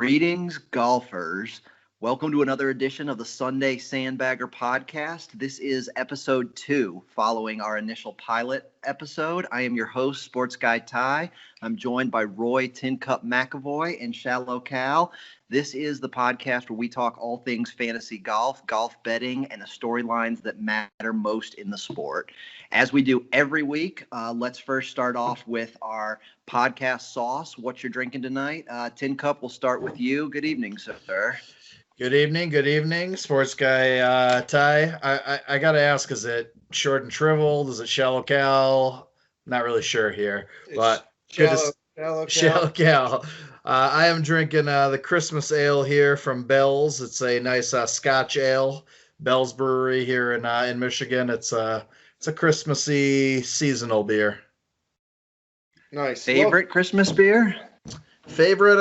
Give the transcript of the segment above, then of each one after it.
Greetings, golfers. Welcome to another edition of the Sunday Sandbagger podcast. This is episode 2, following our initial pilot episode. I am your host, Sports Guy Ty. I'm joined by Roy Tin Cup McAvoy and Shallow Cal. This is the podcast where we talk all things fantasy golf, golf betting, and the storylines that matter most in the sport. As we do every week, let's first start off with our podcast sauce. What you're drinking tonight? Tin Cup, we'll start with you. Good evening, sir. Good evening, Sports Guy Ty. I got to ask, is it Short and Shriveled? Is it Shallow Cal? Not really sure here, but Shallow Cal. I am drinking the Christmas ale here from Bell's. It's a nice Scotch ale, Bell's Brewery here in Michigan. It's a Christmassy seasonal beer. Nice. Favorite Christmas beer? Favorite?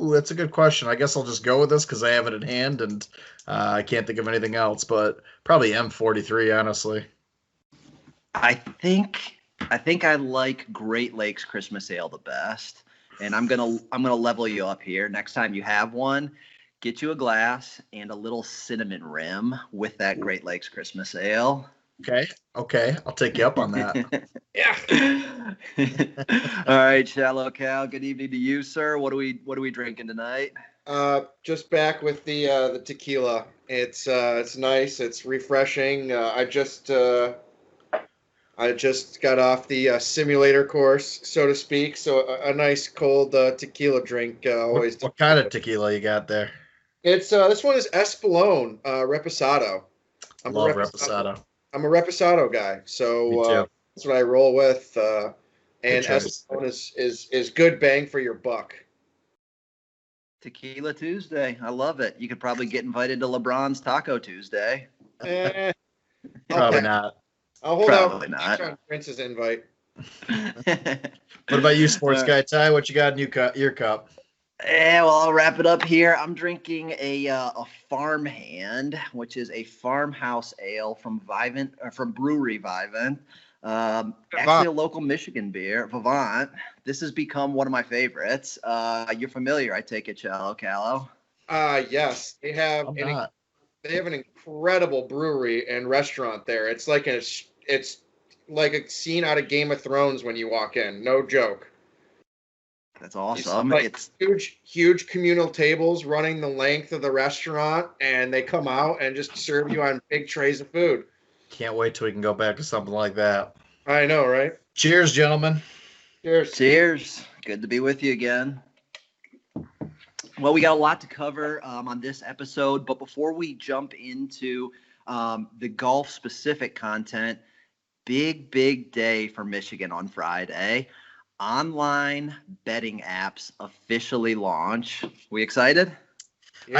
That's a good question. I guess I'll just go with this because I have it in hand and I can't think of anything else. But probably M43, honestly. I think I like Great Lakes Christmas Ale the best, and I'm gonna level you up here. Next time you have one, get you a glass and a little cinnamon rim with that Great Lakes Christmas Ale. Okay, I'll take you up on that. Yeah. All right, Shallow Cal. Good evening to you, sir. What are we drinking tonight? Just back with the tequila. It's nice. It's refreshing. I just got off the simulator course, so to speak. So a nice cold tequila drink. Always. What kind of tequila you got there? It's this one is Espolón Reposado. I love Reposado. I'm a Reposado guy, so that's what I roll with. And Espolón is good bang for your buck. Tequila Tuesday, I love it. You could probably get invited to LeBron's Taco Tuesday. Probably not. I'll hold out on Prince's invite. What about you, Sports Guy Ty? What you got in your cup? Yeah, well, I'll wrap it up here. I'm drinking a Farmhand, which is a farmhouse ale from Brewery Vivint. Actually, a local Michigan beer, Vivant. This has become one of my favorites. You're familiar, I take it, Shallow Callow. Yes, they have an incredible brewery and restaurant there. It's like a scene out of Game of Thrones when you walk in. No joke. That's awesome. It's huge communal tables running the length of the restaurant, and they come out and just serve you on big trays of food. Can't wait till we can go back to something like that. I know, right? Cheers, gentlemen. Cheers. Good to be with you again. Well, we got a lot to cover on this episode, but before we jump into the golf-specific content, big day for Michigan on Friday. Online betting apps officially launch. We excited? Yeah.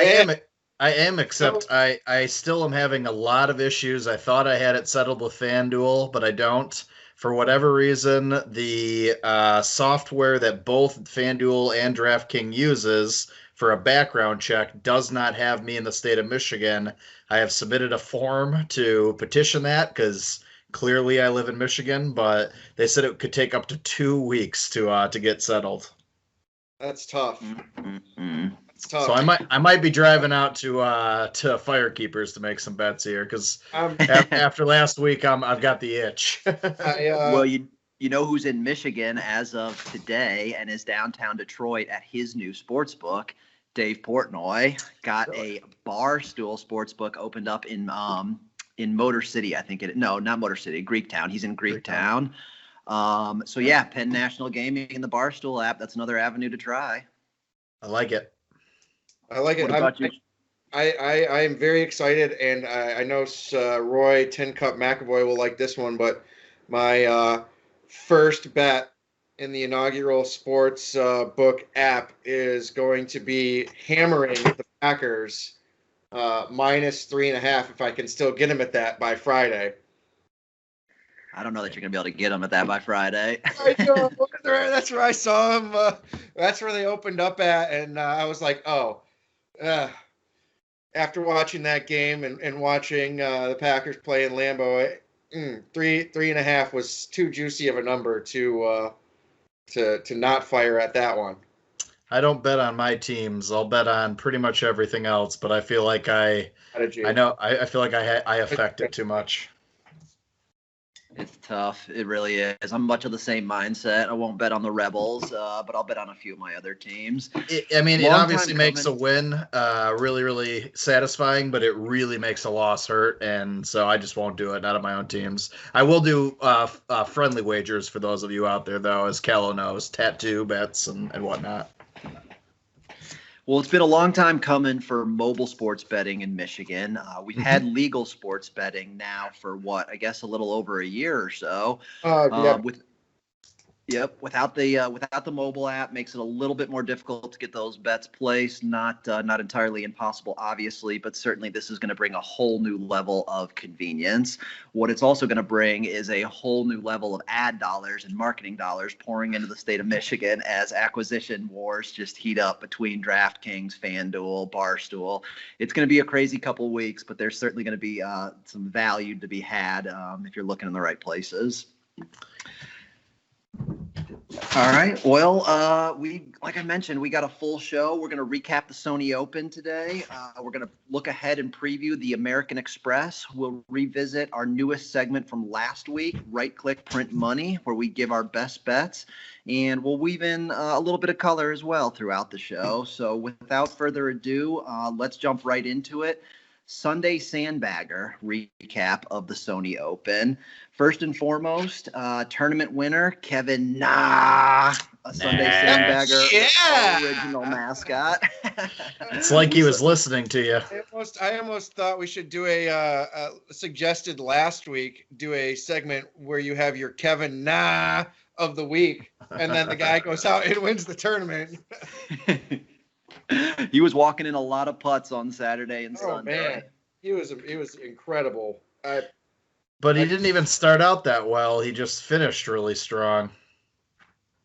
I am, except I still am having a lot of issues. I thought I had it settled with FanDuel, but I don't. For whatever reason, the software that both FanDuel and DraftKings uses for a background check does not have me in the state of Michigan. I have submitted a form to petition that because clearly I live in Michigan, but they said it could take up to 2 weeks to get settled. That's tough. Mm-hmm. That's tough. So I might be driving out to Firekeepers to make some bets here because after last week I've got the itch. Well, you know who's in Michigan as of today and is downtown Detroit at his new sports book. Dave Portnoy got a Barstool Sportsbook opened up in Motor City, I think no, not Motor City, Greektown. He's in Greektown. So yeah, Penn National Gaming in the Barstool app. That's another avenue to try. I like it. What about you? I am very excited, and I know Roy Tin Cup McAvoy will like this one, but my first bet in the inaugural sports book app is going to be hammering the Packers minus 3.5 if I can still get them at that by Friday. I don't know that you're going to be able to get them at that by Friday. I know. That's where I saw them. That's where they opened up at, and I was like, oh. After watching that game and watching the Packers play in Lambeau, 3.5 was too juicy of a number to not fire at that one. I don't bet on my teams. I'll bet on pretty much everything else, but I feel like I know I feel like I affect it too much. It's tough. It really is. I'm much of the same mindset. I won't bet on the Rebels, but I'll bet on a few of my other teams. It obviously makes a win really, really satisfying, but it really makes a loss hurt, and so I just won't do it, not on my own teams. I will do friendly wagers for those of you out there, though, as Callow knows, tattoo bets and whatnot. Well, it's been a long time coming for mobile sports betting in Michigan. We've had legal sports betting now for I guess a little over a year or so. Yeah. Without the mobile app, makes it a little bit more difficult to get those bets placed. Not entirely impossible, obviously, but certainly this is going to bring a whole new level of convenience. What it's also going to bring is a whole new level of ad dollars and marketing dollars pouring into the state of Michigan as acquisition wars just heat up between DraftKings, FanDuel, Barstool. It's going to be a crazy couple of weeks, but there's certainly going to be some value to be had if you're looking in the right places. All right. Well, like I mentioned, we got a full show. We're going to recap the Sony Open today. We're going to look ahead and preview the American Express. We'll revisit our newest segment from last week, Right Click Print Money, where we give our best bets. And we'll weave in a little bit of color as well throughout the show. So without further ado, let's jump right into it. Sunday Sandbagger recap of the Sony Open. First and foremost, tournament winner Kevin NAAAAAA, a Sunday Sandbagger original mascot. It's like he was listening to you. I almost thought we should do a suggested last week, do a segment where you have your Kevin NAAAAAA of the week, and then the guy goes out and wins the tournament. He was walking in a lot of putts on Saturday and Sunday. Man. He was incredible. But he didn't even start out that well. He just finished really strong.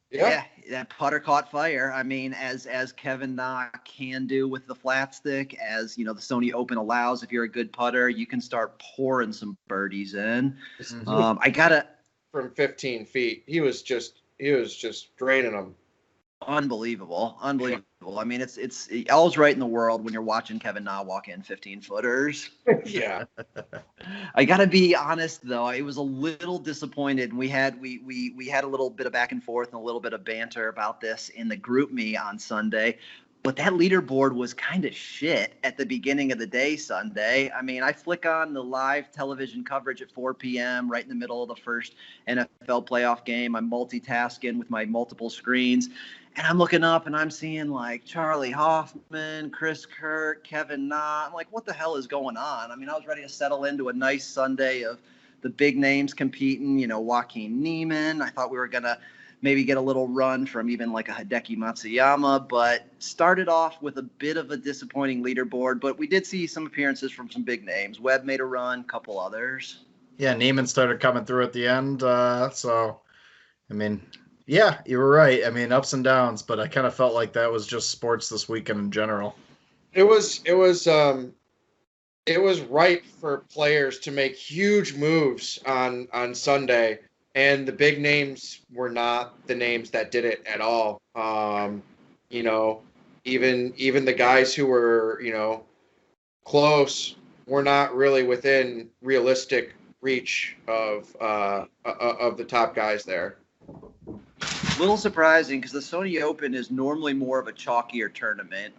Yeah, that putter caught fire. I mean, as Kevin NAAAAAA can do with the flat stick, as you know, the Sony Open allows. If you're a good putter, you can start pouring some birdies in. From 15 feet, he was just draining them. Unbelievable. I mean, it's all's right in the world when you're watching Kevin NAAAAAA walk in 15-footers. Yeah. I gotta be honest though, I was a little disappointed. We had a little bit of back and forth and a little bit of banter about this in the group me on Sunday. But that leaderboard was kind of shit at the beginning of the day Sunday. I mean, I flick on the live television coverage at 4 p.m. right in the middle of the first NFL playoff game. I'm multitasking with my multiple screens. And I'm looking up and I'm seeing like Charlie Hoffman, Chris Kirk, Kevin NAAAAAA. I'm like, what the hell is going on? I mean, I was ready to settle into a nice Sunday of the big names competing, you know, Joaquin Neiman. I thought we were going to maybe get a little run from even like a Hideki Matsuyama, but started off with a bit of a disappointing leaderboard. But we did see some appearances from some big names. Webb made a run, a couple others. Yeah, Neiman started coming through at the end. So, I mean, yeah, you were right. I mean, ups and downs, but I kind of felt like that was just sports this weekend in general. It was right for players to make huge moves on Sunday, and the big names were not the names that did it at all. You know, even the guys who were, you know, close were not really within realistic reach of the top guys there. Little surprising because the Sony Open is normally more of a chalkier tournament,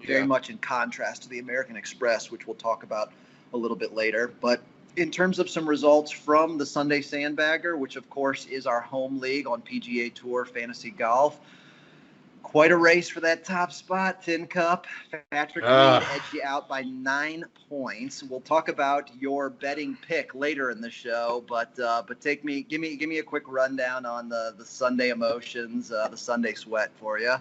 very much in contrast to the American Express, which we'll talk about a little bit later. But in terms of some results from the Sunday Sandbagger, which of course is our home league on PGA Tour Fantasy Golf, quite a race for that top spot. Tin Cup, Patrick Reed edged you out by 9 points. We'll talk about your betting pick later in the show, but give me a quick rundown on the Sunday emotions, the Sunday sweat for you.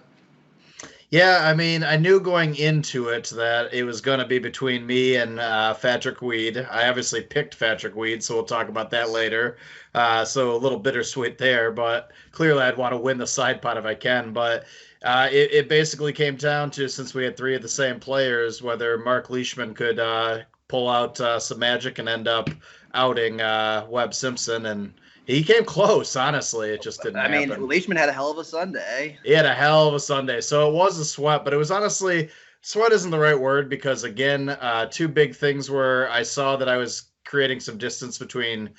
Yeah, I mean, I knew going into it that it was going to be between me and Patrick Weed. I obviously picked Patrick Weed, so we'll talk about that later. So a little bittersweet there, but clearly I'd want to win the side pot if I can. But it basically came down to, since we had 3 of the same players, whether Mark Leishman could pull out some magic and end up outing Webb Simpson, and he came close. Honestly, it just didn't happen. Leishman had a hell of a Sunday. He had a hell of a Sunday, so it was a sweat, but it was honestly sweat isn't the right word because again, two big things were I saw that I was creating some distance between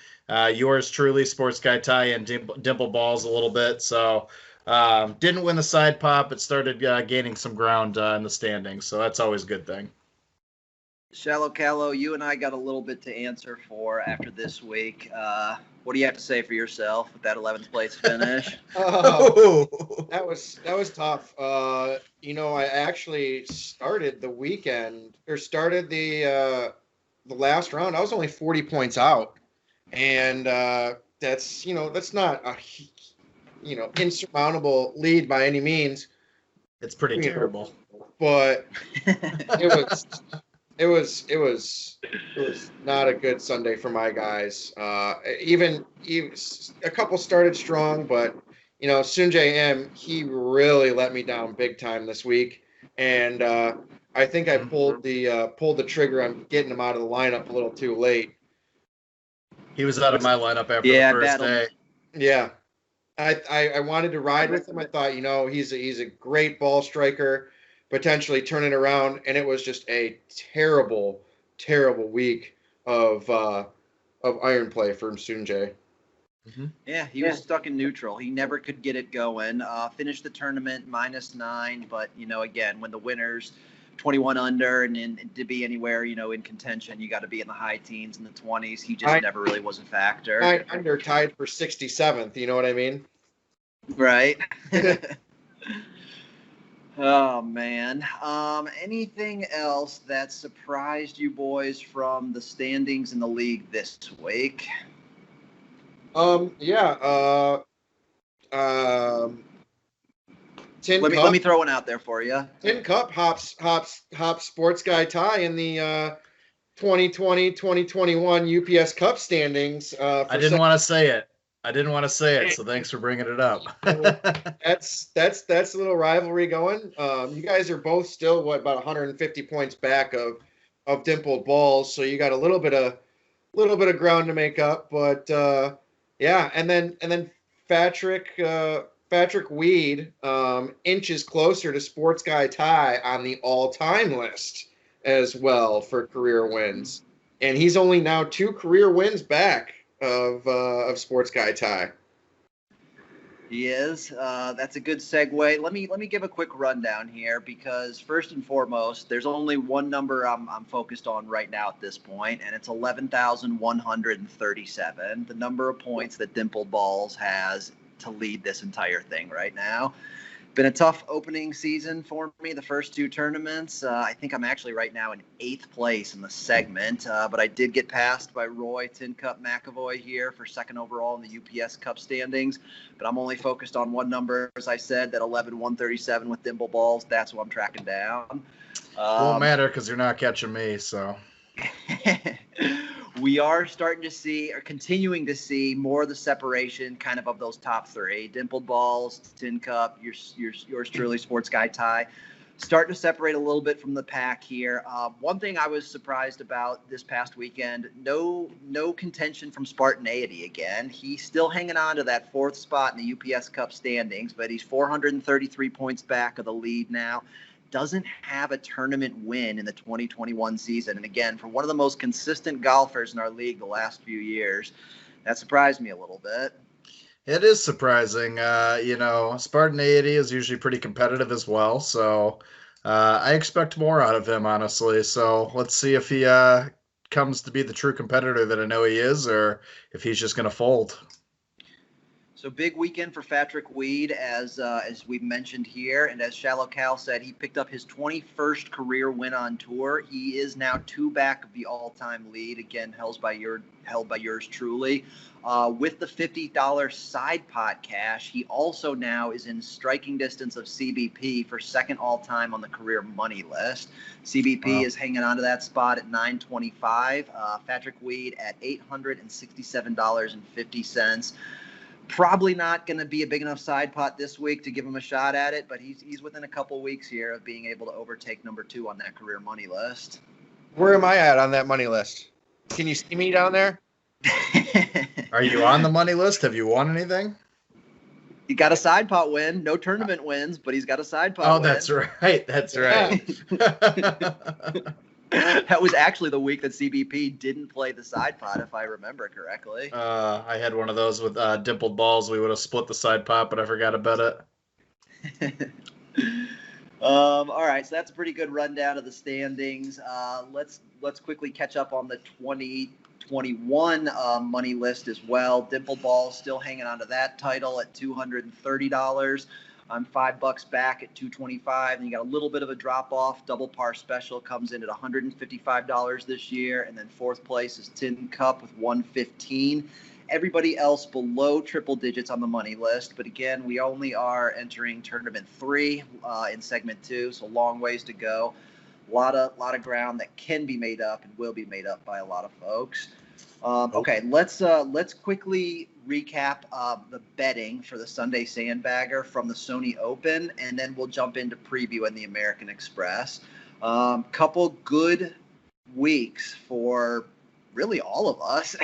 yours truly, Sports Guy Ty, and Dimple Balls a little bit. So didn't win the side pop, but started gaining some ground in the standings. So that's always a good thing. Shallow Callow, you and I got a little bit to answer for after this week. What do you have to say for yourself with that 11th place finish? That was tough. I actually started the weekend or started the last round. I was only 40 points out, and that's not a insurmountable lead by any means. It's pretty terrible, but it was not a good Sunday for my guys. Even a couple started strong, but Sunjay M, he really let me down big time this week, and I think I pulled the trigger on getting him out of the lineup a little too late. He was out of my lineup after the first day. Yeah, I wanted to ride with him. I thought he's a great ball striker, potentially turn it around, and it was just a terrible week of iron play from Sunjay. Mm-hmm. Yeah, he was stuck in neutral. He never could get it going. Finished the tournament -9, but again, when the winners 21 under and to be anywhere in contention, you got to be in the high teens and the 20s. He just never really was a factor. 9 under, tied for 67th. You know what I mean? Right. Oh, man. Anything else that surprised you boys from the standings in the league this week? Let me throw one out there for you. Tin Cup hops Sports Guy Ty in the 2020-2021 UPS Cup standings. I didn't want to say it. So thanks for bringing it up. That's a little rivalry going. You guys are both still about 150 points back of Dimpled Balls, so you got a little bit of ground to make up. But and then Patrick Weed inches closer to Sports Guy Ty on the all-time list as well for career wins, and he's only now 2 career wins back of Sports Guy Ty. He is. That's a good segue. Let me give a quick rundown here because first and foremost, there's only one number I'm focused on right now at this point, and it's 11,137, the number of points that Dimpled Balls has to lead this entire thing right now. Been a tough opening season for me, the first 2 tournaments. I think I'm actually right now in 8th place in the segment, but I did get passed by Roy Tin Cup McAvoy here for 2nd overall in the UPS Cup standings, but I'm only focused on one number, as I said, that 11,137 with Dimple Balls. That's what I'm tracking down. Won't matter because you're not catching me, so. We are starting to see, or continuing to see, more of the separation kind of those top 3. Dimpled Balls, Tin Cup, yours truly, Sports Guy Ty. Starting to separate a little bit from the pack here. One thing I was surprised about this past weekend, no contention from Spartanaity again. He's still hanging on to that 4th spot in the UPS Cup standings, but he's 433 points back of the lead now. Doesn't have a tournament win in the 2021 season. And again, for one of the most consistent golfers in our league the last few years, that surprised me a little bit. It is surprising. Spartanaity is usually pretty competitive as well. So I expect more out of him, honestly. So let's see if he comes to be the true competitor that I know he is, or if he's just going to fold. So big weekend for Patrick Weed, as we've mentioned here, and as Shallow Cal said, he picked up his 21st career win on tour. He is now 2 back of the all-time lead, again held by yours truly. With the $50 side pot cash, he also now is in striking distance of CBP for 2nd all-time on the career money list. CBP is hanging on to that spot at $925. Patrick Weed at $867.50. Probably not going to be a big enough side pot this week to give him a shot at it, but he's within a couple weeks here of being able to overtake number 2 on that career money list. Where am I at on that money list? Can you see me down there? Are you on the money list? Have you won anything? He got a side pot win. No tournament wins, but he's got a side pot win. That's right. That's right. That was actually the week that CBP didn't play the side pot, if I remember correctly. I had one of those with dimpled balls. We would have split the side pot, but I forgot about it. All right, so that's a pretty good rundown of the standings. Let's quickly catch up on the 2021 money list as well. Dimpled Balls still hanging on to that title at $230. I'm $5 back at $225, and you got a little bit of a drop off. Double Par Special comes in at $155 this year, and then fourth place is Tin Cup with $115. Everybody else below triple digits on the money list, but again, we only are entering tournament 3 in segment 2, so long ways to go. A lot of ground that can be made up and will be made up by a lot of folks. Okay, let's quickly recap the betting for the Sunday Sandbagger from the Sony Open, and then we'll jump into previewing the American Express. Couple good weeks for really all of us.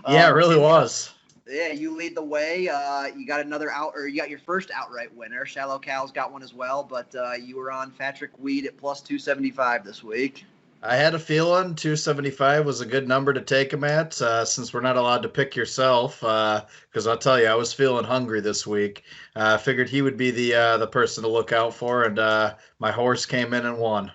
Yeah, it really was. Yeah, you lead the way. You got you got your first outright winner. Shallow Cal's got one as well, but you were on Patrick Weed at plus 275 this week. I had a feeling 275 was a good number to take him at, since we're not allowed to pick yourself. Because I'll tell you, I was feeling hungry this week. I figured he would be the person to look out for, and my horse came in and won.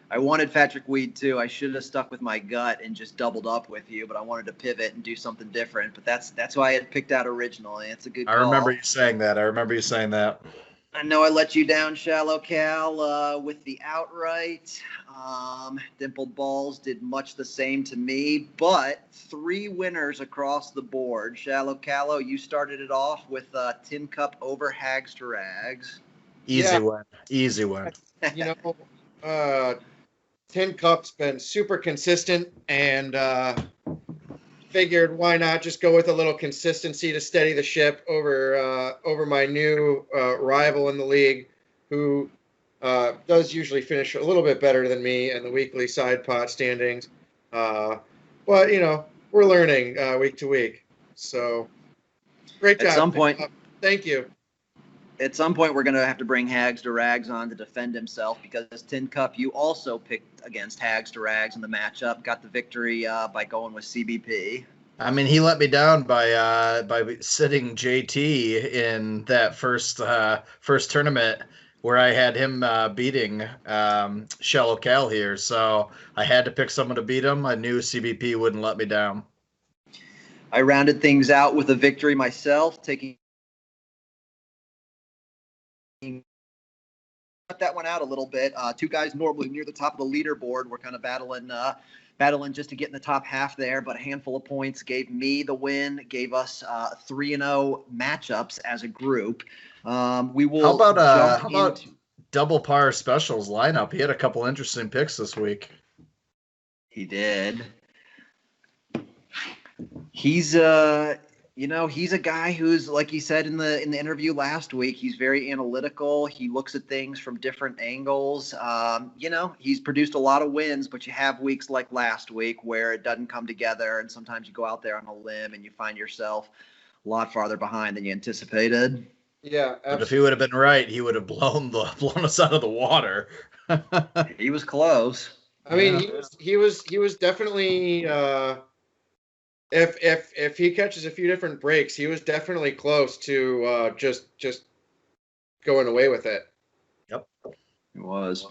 I wanted Patrick Weed too. I should have stuck with my gut and just doubled up with you, but I wanted to pivot and do something different. But that's why I had picked out originally. It's a good call. I remember you saying that. I know I let you down, Shallow Cal, with the outright. Dimpled Balls did much the same to me, but 3 winners across the board. Shallow Callow, you started it off with Tin Cup over Hags to Rags. Easy win. You know, Tin Cup's been super consistent, and figured why not just go with a little consistency to steady the ship over my new rival in the league, who does usually finish a little bit better than me in the weekly side pot standings. But we're learning week to week. So great job. At some point, thank you. At some point, we're going to have to bring Hags to Rags on to defend himself, because Tin Cup, you also picked against Hags to Rags in the matchup, got the victory by going with CBP. I mean, he let me down by sitting JT in that first tournament where I had him beating Shallow Cal here. So I had to pick someone to beat him. I knew CBP wouldn't let me down. I rounded things out with a victory myself, taking that one out a little bit. 2 guys normally near the top of the leaderboard were kind of battling just to get in the top half there, but a handful of points gave me the win, gave us 3-0 matchups as a group. We will. How about Double Par Specials lineup? He had a couple interesting picks this week. He did. He's he's a guy who's, like he said in the interview last week, he's very analytical. He looks at things from different angles. He's produced a lot of wins, but you have weeks like last week where it doesn't come together, and sometimes you go out there on a limb and you find yourself a lot farther behind than you anticipated. Yeah, absolutely. But if he would have been right, he would have blown us out of the water. He was close. I mean, he was definitely. If he catches a few different breaks, he was definitely close to just going away with it. Yep, it was.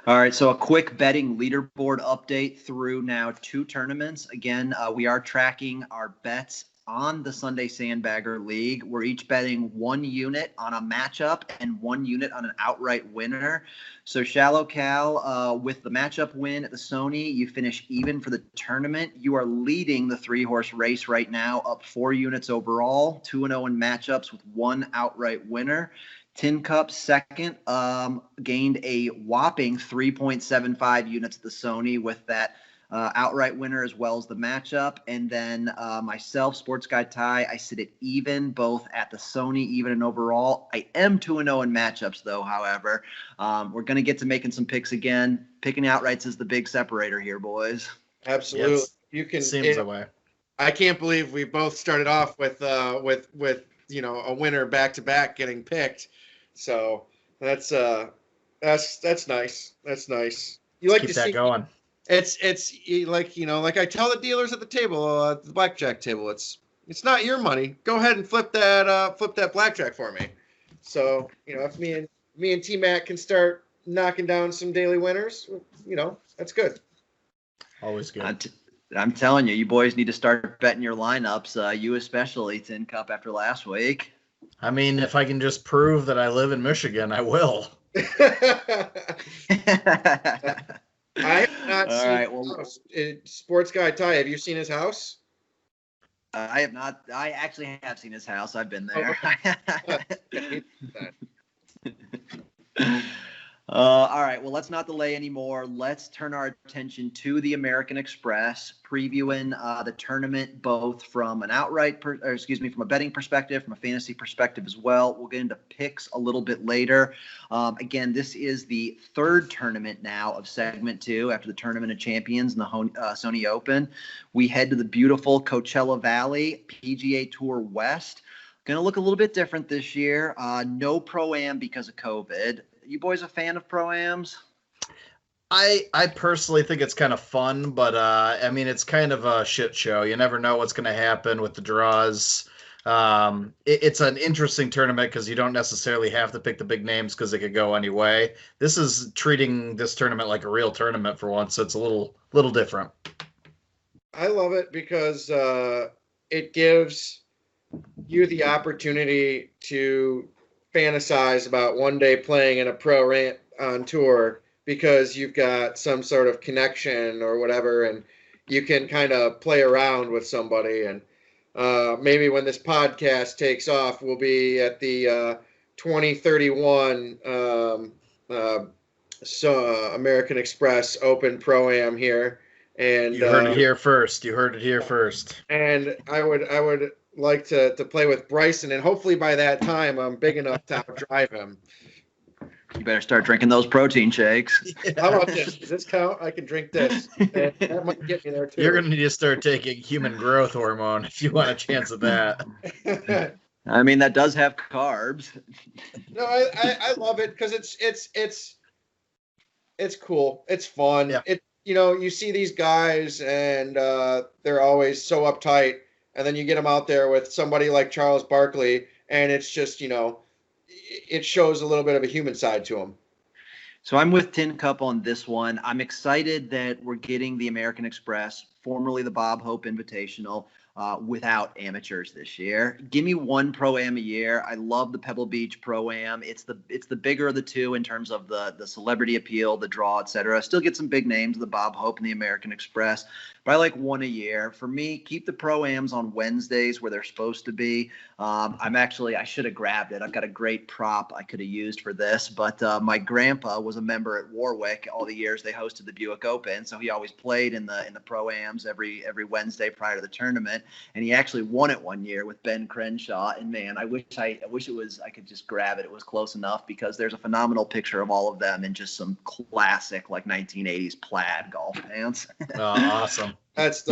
All right, so a quick betting leaderboard update through now 2 tournaments. Again, we are tracking our bets on the Sunday Sandbagger League. We're each betting 1 unit on a matchup and 1 unit on an outright winner. So Shallow Cal, with the matchup win at the Sony, you finish even for the tournament. You are leading the 3-horse race right now, up 4 units overall, 2-0 in matchups with 1 outright winner. Tin Cup second, gained a whopping 3.75 units at the Sony with that outright winner as well as the matchup. And then myself, Sports Guy Ty, I sit at even, both at the Sony, even and overall. I am 2-0 in matchups, though, however. We're going to get to making some picks again. Picking outrights is the big separator here, boys. Absolutely. Yes, you can. Seems that way. I can't believe we both started off with a winner back to back getting picked. So that's nice. That's nice. You like Keep to that see going. It's like I tell the dealers at the table, the blackjack table. It's not your money. Go ahead and flip that blackjack for me. So if me and T Mac can start knocking down some daily winners, that's good. Always good. I'm telling you, you boys need to start betting your lineups. You especially, Tin Cup, after last week. I mean, if I can just prove that I live in Michigan, I will. I have not All seen right, his house. Sports Guy Ty, have you seen his house? I have not. I actually have seen his house. I've been there. All right. Well, let's not delay anymore. Let's turn our attention to the American Express, previewing the tournament both from an from a betting perspective, from a fantasy perspective as well. We'll get into picks a little bit later. Again, this is the third tournament now of segment 2 after the Tournament of Champions and the Sony Open. We head to the beautiful Coachella Valley, PGA Tour West. Going to look a little bit different this year. No Pro-Am because of COVID. You boys a fan of Pro-Ams? I personally think it's kind of fun, but I mean, it's kind of a shit show. You never know what's going to happen with the draws. It's an interesting tournament because you don't necessarily have to pick the big names because it could go any way. This is treating this tournament like a real tournament for once. So it's a little different. I love it because it gives you the opportunity to fantasize about one day playing in a pro rant on tour because you've got some sort of connection or whatever, and you can kind of play around with somebody. And maybe when this podcast takes off, we'll be at the 2031 American Express Open Pro-Am here. And you heard it here first. And I would like to play with Bryson, and hopefully by that time I'm big enough to drive him. You better start drinking those protein shakes. Yeah. How about this? Does this count? I can drink this. And that might get me there too. You're going to need to start taking human growth hormone if you want a chance of that. I mean, that does have carbs. No, I love it because it's cool. It's fun. Yeah. You see these guys and they're always so uptight. And then you get them out there with somebody like Charles Barkley, and it's just, it shows a little bit of a human side to him. So I'm with Tin Cup on this one. I'm excited that we're getting the American Express, formerly the Bob Hope Invitational, without amateurs this year. Give me one Pro-Am a year. I love the Pebble Beach Pro-Am. It's the bigger of the two in terms of the celebrity appeal, the draw, etc. Still get some big names, the Bob Hope and the American Express. But I like one a year. For me, keep the Pro-Ams on Wednesdays where they're supposed to be. I should have grabbed it. I've got a great prop I could have used for this, but my grandpa was a member at Warwick all the years they hosted the Buick Open, so he always played in the Pro-Ams every Wednesday prior to the tournament, and he actually won it one year with Ben Crenshaw. And man, I wish I could just grab it. It was close enough because there's a phenomenal picture of all of them in just some classic 1980s plaid golf pants. Oh, awesome. But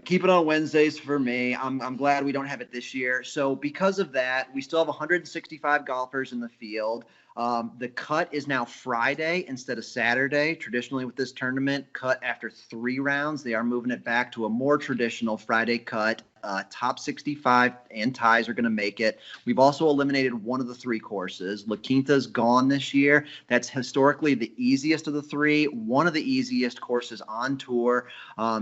keep it on Wednesdays for me. I'm glad we don't have it this year. So because of that, we still have 165 golfers in the field. The cut is now Friday instead of Saturday. Traditionally with this tournament, cut after 3 rounds. They are moving it back to a more traditional Friday cut. Top 65 and ties are going to make it. We've also eliminated one of the 3 courses. La Quinta's gone this year. That's historically the easiest of the 3, one of the easiest courses on tour.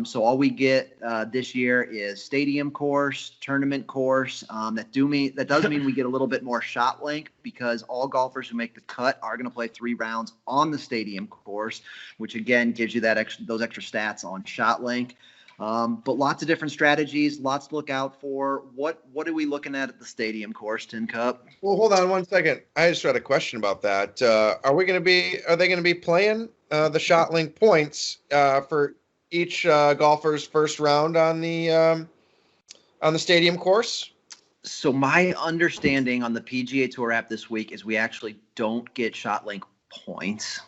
So all we get this year is stadium course, tournament course. That does mean we get a little bit more shot length because all golfers who make the cut are going to play 3 rounds on the stadium course, which again gives you those extra stats on shot length. But lots of different strategies, lots to look out for. What are we looking at the stadium course, Tin Cup? Well, hold on one second. I just had a question about that. Are they going to be playing the ShotLink points for each golfer's first round on the stadium course? So my understanding on the PGA Tour app this week is we actually don't get ShotLink points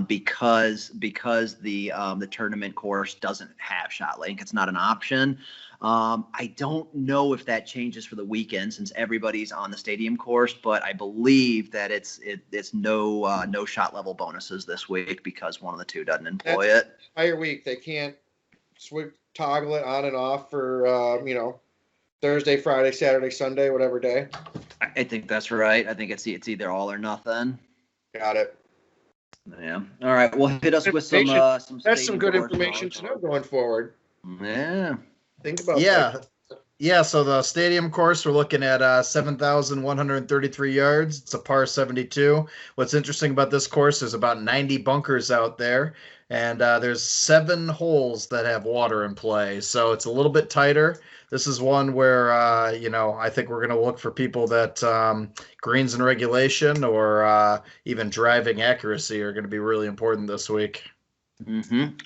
because the tournament course doesn't have ShotLink. It's not an option. I don't know if that changes for the weekend since everybody's on the stadium course, but I believe that it's no shot level bonuses this week because one of the two doesn't employ it. Entire week they can't toggle it on and off for Thursday, Friday, Saturday, Sunday, whatever day. I think that's right. I think it's either all or nothing. Got it. Yeah. All right. Well, hit us with some. That's some good information to know going forward. Yeah. Think about that. Yeah, so the stadium course, we're looking at 7,133 yards. It's a par 72. What's interesting about this course is about 90 bunkers out there, and there's 7 holes that have water in play. So it's a little bit tighter. This is one where, I think we're going to look for people that greens and regulation or even driving accuracy are going to be really important this week.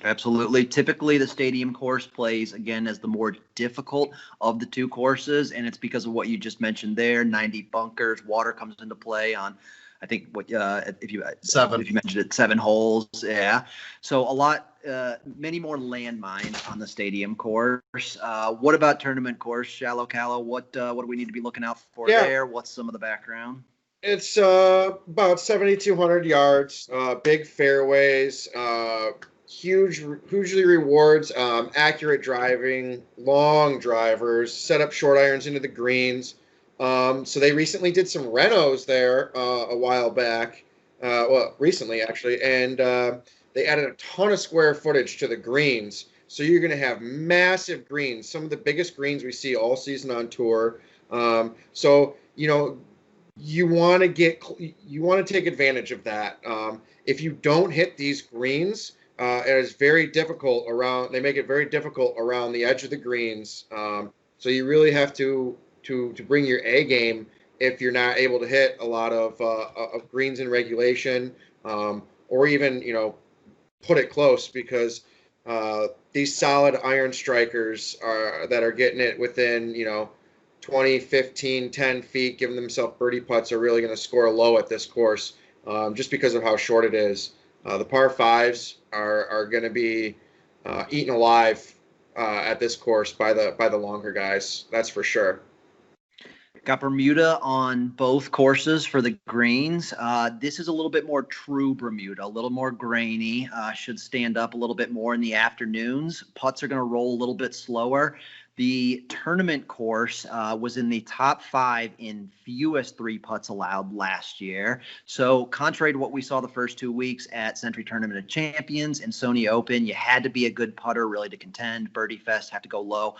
Absolutely. Typically, the stadium course plays again as the more difficult of the two courses, and it's because of what you just mentioned there. 90 bunkers, water comes into play on, I think what if you mentioned it, 7 holes. Yeah. So many more landmines on the stadium course. What about tournament course, Shallow Callow? What do we need to be looking out for there? What's some of the background? It's about 7,200 yards, big fairways, hugely rewards accurate driving, long drivers, set up short irons into the greens. So they recently did some renos there a while back, recently actually, and they added a ton of square footage to the greens. So you're going to have massive greens, some of the biggest greens we see all season on tour. You want to take advantage of that. If you don't hit these greens, it is very difficult around. They make it very difficult around the edge of the greens. So you really have to bring your A game if you're not able to hit a lot of greens in regulation, or even put it close, because these solid iron strikers that are getting it within 20, 15, 10 feet, giving themselves birdie putts, are really going to score low at this course, just because of how short it is. The par 5s are going to be eaten alive at this course by the longer guys. That's for sure. Got Bermuda on both courses for the greens. This is a little bit more true Bermuda, a little more grainy, should stand up a little bit more in the afternoons. Putts are going to roll a little bit slower. The tournament course was in the top 5 in fewest 3 putts allowed last year. So contrary to what we saw the first 2 weeks at Century Tournament of Champions and Sony Open, you had to be a good putter really to contend. Birdie Fest, have to go low.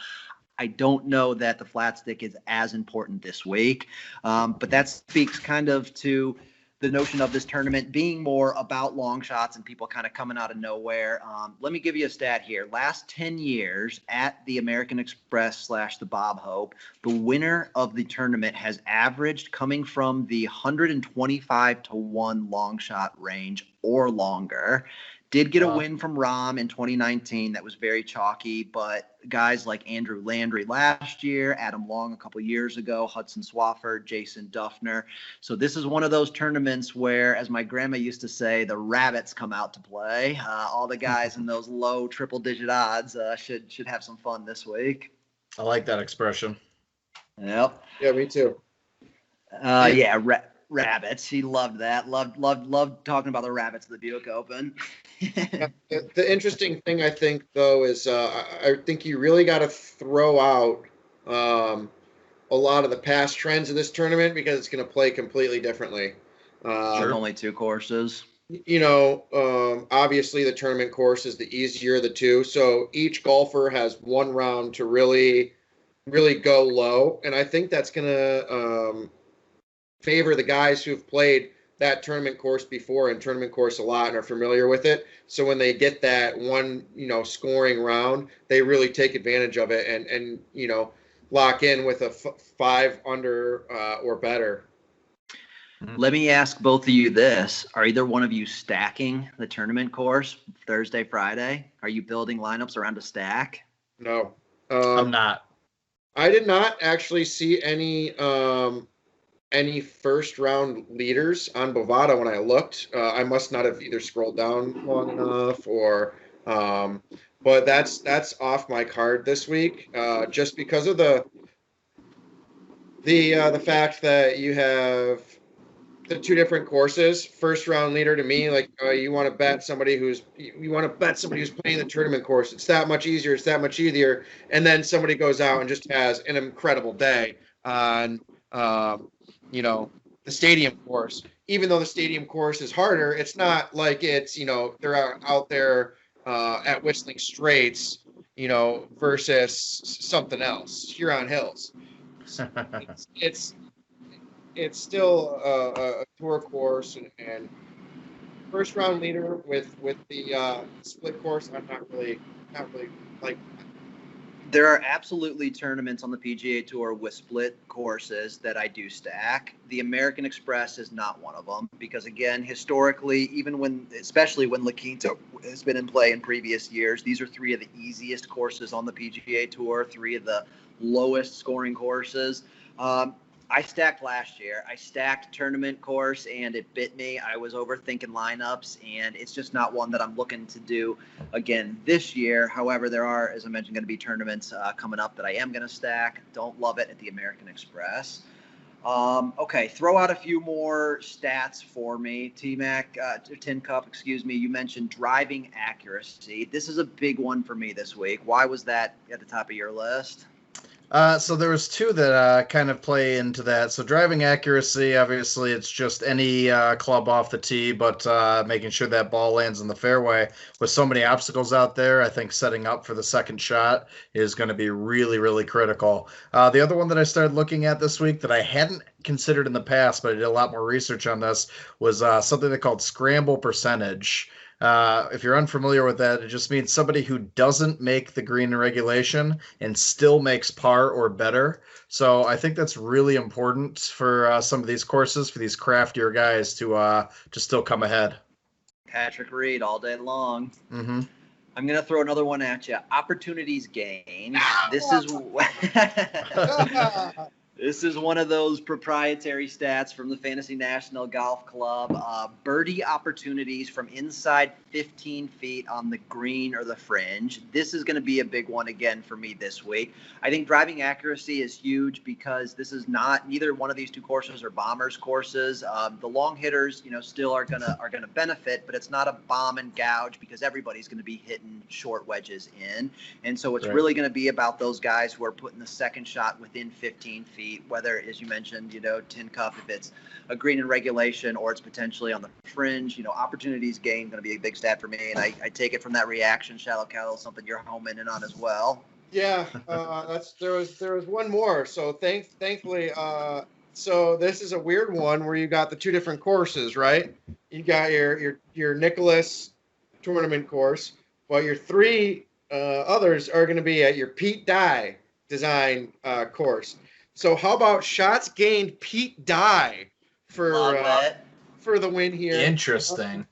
I don't know that the flat stick is as important this week, but that speaks kind of to the notion of this tournament being more about long shots and people kind of coming out of nowhere. Let me give you a stat here. Last 10 years at the American Express / the Bob Hope, the winner of the tournament has averaged coming from the 125 to 1 long shot range or longer. Did get a win from Rahm in 2019. That was very chalky, but guys like Andrew Landry last year, Adam Long a couple years ago, Hudson Swafford, Jason Duffner. So this is one of those tournaments where, as my grandma used to say, the rabbits come out to play. All the guys in those low triple-digit odds should have some fun this week. I like that expression. Yep. Yeah, me too. Rabbits. He loved that. Loved talking about the rabbits of the Buick Open. The interesting thing, I think, though, is I think you really got to throw out a lot of the past trends of this tournament, because it's going to play completely differently. Only 2 courses. Obviously the tournament course is the easier of the 2. So each golfer has 1 round to really, really go low. And I think that's going to favor the guys who've played that tournament course before and tournament course a lot and are familiar with it. So when they get that one, scoring round, they really take advantage of it and lock in with a 5 under or better. Let me ask both of you this. Are either one of you stacking the tournament course Thursday, Friday? Are you building lineups around a stack? No. I'm not. I did not actually see any first round leaders on Bovada when I looked. I must not have either scrolled down long enough or but that's off my card this week, just because of the fact that you have the two different courses. First round leader to me, like you want to bet somebody who's playing the tournament course. It's that much easier. It's that much easier. And then somebody goes out and just has an incredible day on the stadium course. Even though the stadium course is harder, it's not like it's they're out there at Whistling Straits, versus something else, Huron Hills. It's still a tour course, and first round leader with the split course. I'm not really like. There are absolutely tournaments on the PGA Tour with split courses that I do stack. The American Express is not one of them because, again, historically, especially when La Quinta has been in play in previous years, these are three of the easiest courses on the PGA Tour, three of the lowest scoring courses. I stacked last year. I stacked tournament course, and it bit me. I was overthinking lineups, and it's just not one that I'm looking to do again this year. However, there are, as I mentioned, going to be tournaments coming up that I am going to stack. Don't love it at the American Express. Okay, throw out a few more stats for me. T-Mac, Tin Cup, excuse me. You mentioned driving accuracy. This is a big one for me this week. Why was that at the top of your list? So there was two that kind of play into that. So driving accuracy, obviously, it's just any club off the tee, but making sure that ball lands in the fairway. With so many obstacles out there, I think setting up for the second shot is going to be really, really critical. The other one that I started looking at this week that I hadn't considered in the past, but I did a lot more research on this, was something they called scramble percentage. If you're unfamiliar with that, it just means somebody who doesn't make the green in regulation and still makes par or better. So I think that's really important for some of these courses, for these craftier guys to still come ahead. Patrick Reed all day long. Mm-hmm. I'm going to throw another one at you. Opportunities gained. This is one of those proprietary stats from the Fantasy National Golf Club. Birdie opportunities from inside 15 feet on the green or the fringe. This is going to be a big one again for me this week. I think driving accuracy is huge because this is neither one of these two courses are bombers courses. The long hitters, still are gonna benefit, but it's not a bomb and gouge because everybody's going to be hitting short wedges in, and so it's really going to be about those guys who are putting the second shot within 15 feet. Whether, as you mentioned, Tin Cup, if it's a green in regulation or it's potentially on the fringe, opportunities gained going to be a big stat for me. And I take it from that reaction, Shallow Cattle, something you're homing in on as well. Yeah, there was one more. So thankfully, so this is a weird one where you got the two different courses, right? You got your Nicholas tournament course, but your three others are going to be at your Pete Dye design course. So how about shots gained Pete Dye for the win here? Interesting.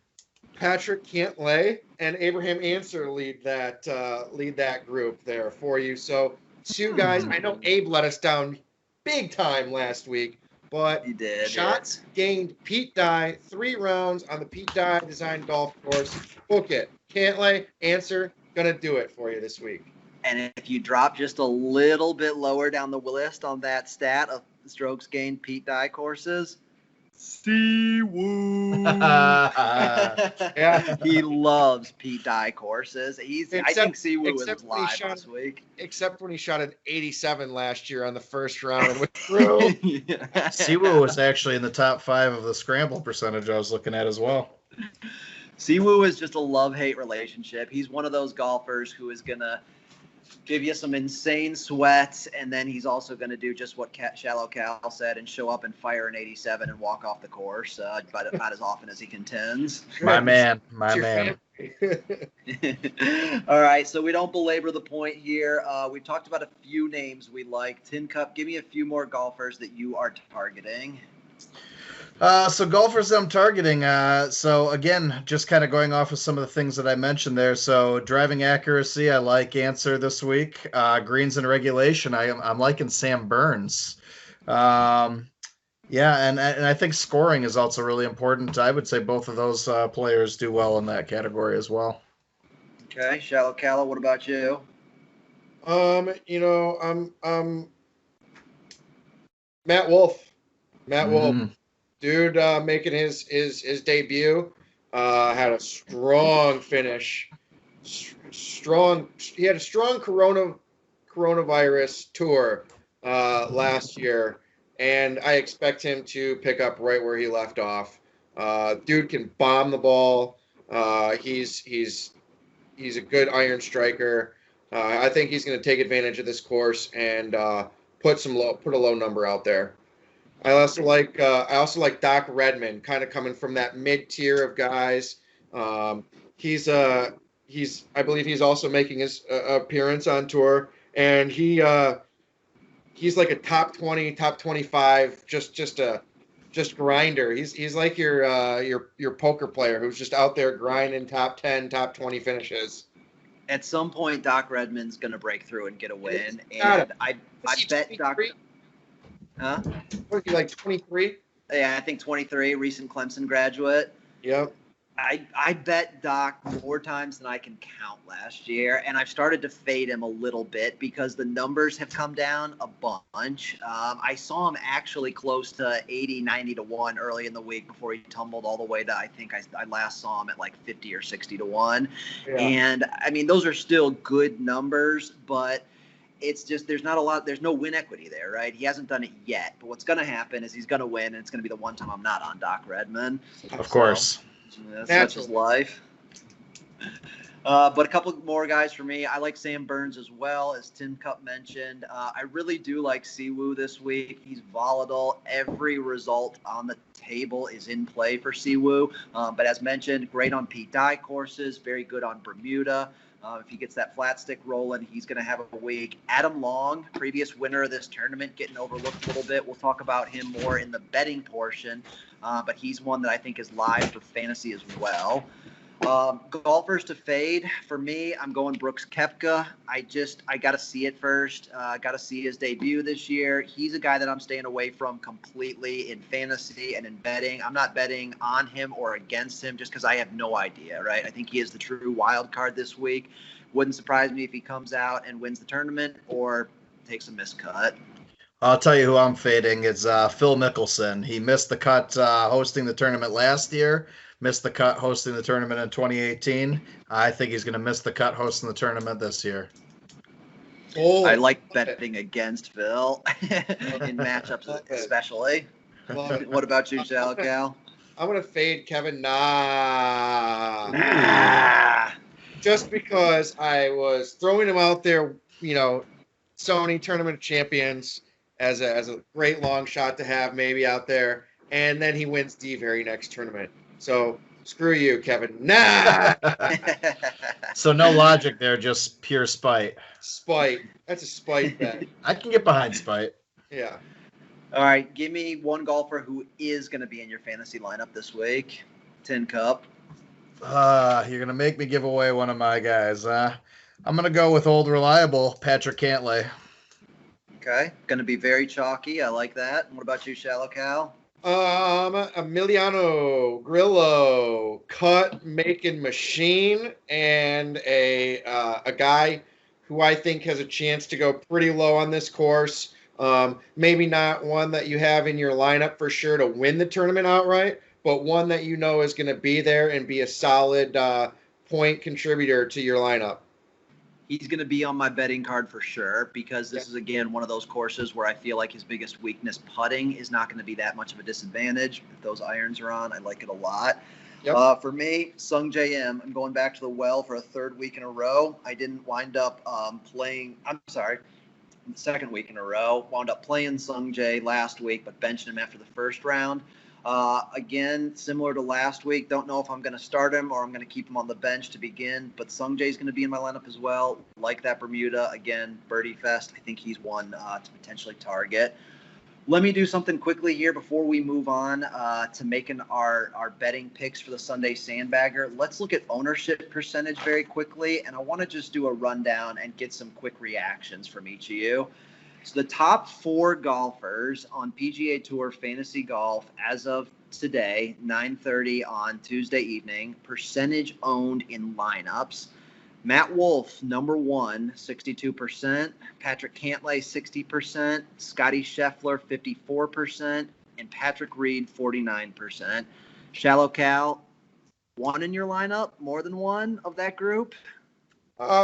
Patrick Cantlay and Abraham Answer lead that group there for you. So two guys. I know Abe let us down big time last week, but he did. Shots gained Pete Dye 3 rounds on the Pete Dye design golf course. Book it. Cantlay Answer gonna do it for you this week. And if you drop just a little bit lower down the list on that stat of strokes gained Pete Dye courses, Siwoo. Yeah, he loves Pete Dye courses. I think Siwoo was live last week. Except when he shot an 87 last year on the first round and withdrew. Siwoo was actually in the top 5 of the scramble percentage I was looking at as well. Siwoo is just a love-hate relationship. He's one of those golfers who is going to give you some insane sweats, and then he's also going to do just what Shallow Cal said and show up and fire an 87 and walk off the course, but not as often as he contends. My man. All right, so we don't belabor the point here. We talked about a few names we like. Tin Cup, give me a few more golfers that you are targeting. So golfers I'm targeting. So again, just kind of going off of some of the things that I mentioned there. So driving accuracy, I like Answer this week. Greens and regulation, I'm liking Sam Burns. Um, yeah, and I think scoring is also really important. I would say both of those players do well in that category as well. Okay, Shallow Callow, what about you? I'm Matt Wolf. Matt Wolf. Mm. Dude, making his debut, had a strong finish. Strong. He had a strong coronavirus tour last year, and I expect him to pick up right where he left off. Dude can bomb the ball. He's a good iron striker. I think he's going to take advantage of this course and put a low number out there. I also like Doc Redman, kind of coming from that mid tier of guys. He's I believe he's also making his appearance on tour, and he's like a top 20, top 25, just grinder. He's like your poker player who's just out there grinding top 10, top 20 finishes. At some point, Doc Redman's going to break through and get a win, and I bet Doc. Huh? What, he like 23? Yeah, I think 23, recent Clemson graduate. Yep. I bet Doc more times than I can count last year, and I've started to fade him a little bit because the numbers have come down a bunch. I saw him actually close to 80, 90 to 1 early in the week before he tumbled all the way to, I think I last saw him at like 50 or 60 to 1. Yeah. And, I mean, those are still good numbers, but it's just there's no win equity there, right? He hasn't done it yet, but what's going to happen is he's going to win, and it's going to be the one time I'm not on Doc Redman. Of course. That's his life. But a couple more guys for me. I like Sam Burns as well, as Tin Cup mentioned. I really do like Siwoo this week. He's volatile. Every result on the table is in play for Siwoo. But as mentioned, great on Pete Dye courses, very good on Bermuda. If he gets that flat stick rolling, he's going to have a week. Adam Long, previous winner of this tournament, getting overlooked a little bit. We'll talk about him more in the betting portion, but he's one that I think is live for fantasy as well. Golfers to fade. For me, I'm going Brooks Koepka. I got to see it first. Got to see his debut this year. He's a guy that I'm staying away from completely in fantasy and in betting. I'm not betting on him or against him just because I have no idea, right? I think he is the true wild card this week. Wouldn't surprise me if he comes out and wins the tournament or takes a miscut. I'll tell you who I'm fading. It's Phil Mickelson. He missed the cut hosting the tournament last year. Missed the cut hosting the tournament in 2018. I think he's going to miss the cut hosting the tournament this year. Oh, I like betting against Phil in matchups especially. What about you, Shallow Cal? I'm going to fade Kevin NAAAAAA. Just because I was throwing him out there, Sony Tournament of Champions as a great long shot to have maybe out there, and then he wins the very next tournament. So screw you, Kevin. Nah. So no logic there, just pure spite. Spite. That's a spite bet. I can get behind spite. Yeah. All right, give me one golfer who is going to be in your fantasy lineup this week. Tin Cup. You're going to make me give away one of my guys. I'm going to go with old reliable Patrick Cantlay. Okay, going to be very chalky. I like that. What about you, Shallow Cal? Emiliano Grillo, cut-making machine, and a guy who I think has a chance to go pretty low on this course. Maybe not one that you have in your lineup for sure to win the tournament outright, but one that you know is going to be there and be a solid point contributor to your lineup. He's going to be on my betting card for sure because this is, again, one of those courses where I feel like his biggest weakness, putting, is not going to be that much of a disadvantage. If those irons are on, I like it a lot. Yep. For me, Sung J M, I'm going back to the well for a third week in a row. I didn't wind up second week in a row. Wound up playing Sung J last week, but benching him after the first round. Again, similar to last week, don't know if I'm going to start him or I'm going to keep him on the bench to begin, but Sung Jae is going to be in my lineup as well. Like that Bermuda, again, birdie fest. I think he's one to potentially target. Let me do something quickly here before we move on to making our betting picks for the Sunday Sandbagger. Let's look at ownership percentage very quickly, and I want to just do a rundown and get some quick reactions from each of you. So the top 4 golfers on PGA Tour Fantasy Golf as of today, 9:30 on Tuesday evening, percentage owned in lineups. Matt Wolff, number 1, 62%. Patrick Cantlay, 60%. Scotty Scheffler, 54%. And Patrick Reed, 49%. Shallow Cal, 1 in your lineup? More than 1 of that group?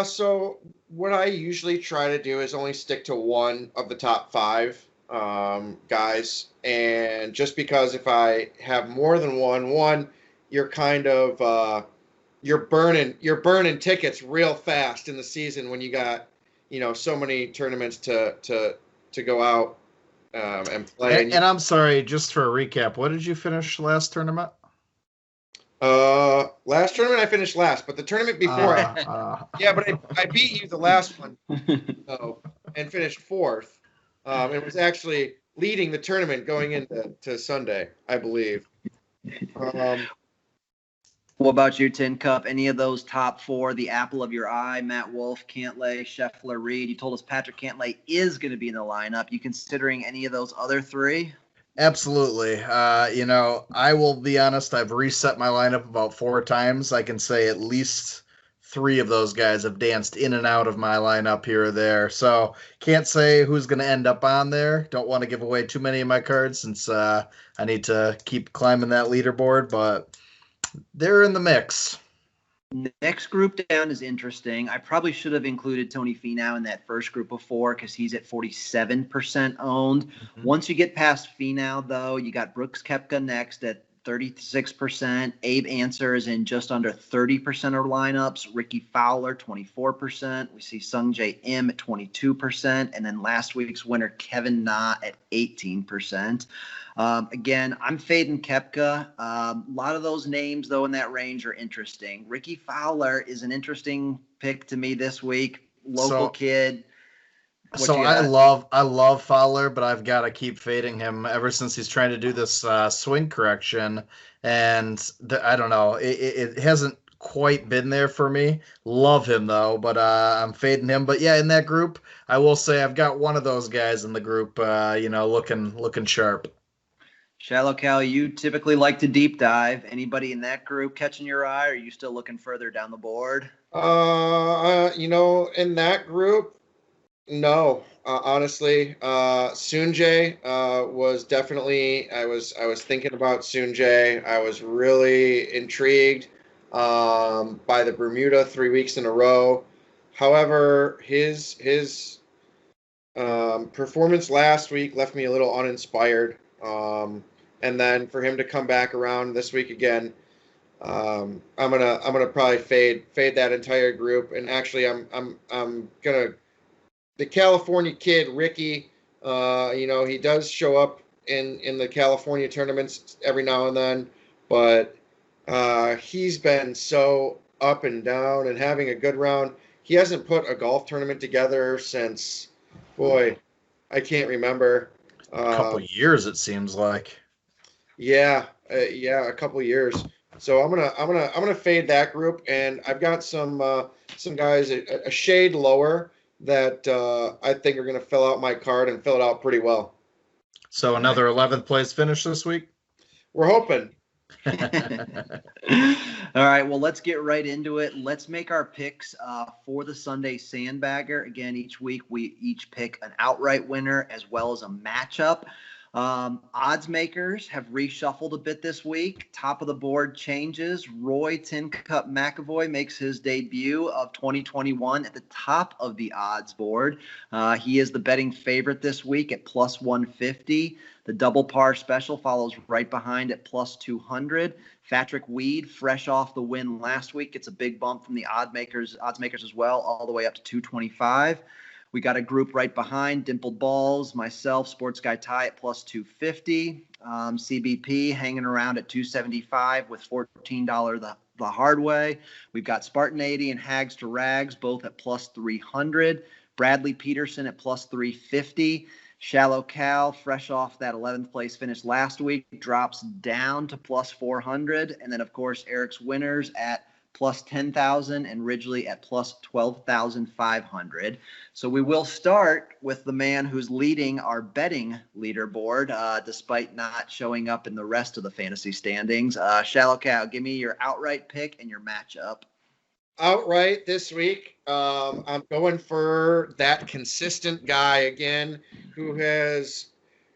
So what I usually try to do is only stick to 1 of the top 5 guys. And just because if I have more than one, you're kind of you're burning tickets real fast in the season when you got, so many tournaments to go out and play. And I'm sorry, just for a recap, what did you finish last tournament? Last tournament I finished last, but the tournament before, yeah, but I beat you the last one, and finished 4th. It was actually leading the tournament going into Sunday, I believe. What about you, Tin Cup? Any of those top 4, the apple of your eye, Matt Wolff, Cantlay, Scheffler, Reed? You told us Patrick Cantlay is going to be in the lineup. You considering any of those other 3? Absolutely. I will be honest, I've reset my lineup about 4 times. I can say at least 3 of those guys have danced in and out of my lineup here or there. So can't say who's going to end up on there. Don't want to give away too many of my cards since I need to keep climbing that leaderboard, but they're in the mix. Next group down is interesting. I probably should have included Tony Finau in that first group of 4 because he's at 47% owned. Mm-hmm. Once you get past Finau, though, you got Brooks Koepka next at 36%. Abe Answer is in just under 30% of lineups. Ricky Fowler, 24%. We see Sung Jae Im at 22%. And then last week's winner, Kevin NAAAAAA at 18%. Again, I'm fading Koepka. A lot of those names, though, in that range are interesting. Ricky Fowler is an interesting pick to me this week. Local kid. I love Fowler, but I've got to keep fading him ever since he's trying to do this swing correction. And I don't know, it hasn't quite been there for me. Love him, though, but I'm fading him. But, yeah, in that group, I will say I've got one of those guys in the group, looking sharp. Shallow Cal, you typically like to deep dive. Anybody in that group catching your eye, or are you still looking further down the board? In that group, no. Honestly, Sunjay was definitely. I was thinking about Sunjay. I was really intrigued by the Bermuda 3 weeks in a row. However, his performance last week left me a little uninspired. And then for him to come back around this week again, I'm gonna probably fade that entire group. And actually, I'm gonna the California kid Ricky. He does show up in the California tournaments every now and then, but he's been so up and down and having a good round. He hasn't put a golf tournament together since, boy, I can't remember. A couple years, it seems like. Yeah, a couple years. So I'm gonna fade that group, and I've got some guys a shade lower that I think are gonna fill out my card and fill it out pretty well. So another 11th place finish this week? We're hoping. All right, well, let's get right into it. Let's make our picks for the Sunday Sandbagger. Again, each week we each pick an outright winner as well as a matchup. Odds makers have reshuffled a bit this week. Top of the board changes. Roy Tin Cup McAvoy makes his debut of 2021 at the top of the odds board. He is the betting favorite this week at plus 150. The double par special follows right behind at plus 200. Patrick Weed, fresh off the win last week, gets a big bump from the odds makers as well, all the way up to 225. We got a group right behind, Dimpled Balls, myself, Sports Guy Ty at plus 250. CBP hanging around at 275 with $14 the hard way. We've got Spartan 80 and Hags to Rags, both at plus 300. Bradley Peterson at plus 350. Shallow Cal, fresh off that 11th place finish last week, drops down to plus 400. And then, of course, Eric's winners at plus 10,000 and Ridgely at plus 12,500. So we will start with the man who's leading our betting leaderboard, despite not showing up in the rest of the fantasy standings. Shallow Cal, give me your outright pick and your matchup. Outright this week, I'm going for that consistent guy again who has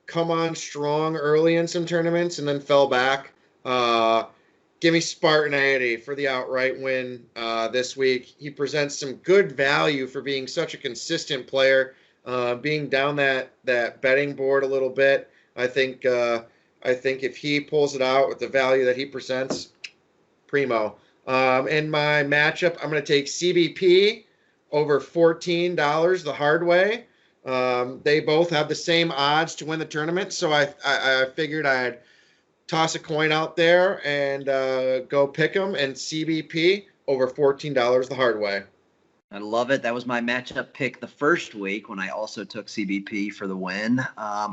come on strong early in some tournaments and then fell back. Give me Spartanity for the outright win this week. He presents some good value for being such a consistent player, being down that betting board a little bit. I think if he pulls it out with the value that he presents, primo. In my matchup, I'm going to take CBP over $14 the hard way. They both have the same odds to win the tournament, so I figured I'd toss a coin out there and go pick them, and CBP over $14 the hard way. I love it. That was my matchup pick the first week when I also took CBP for the win.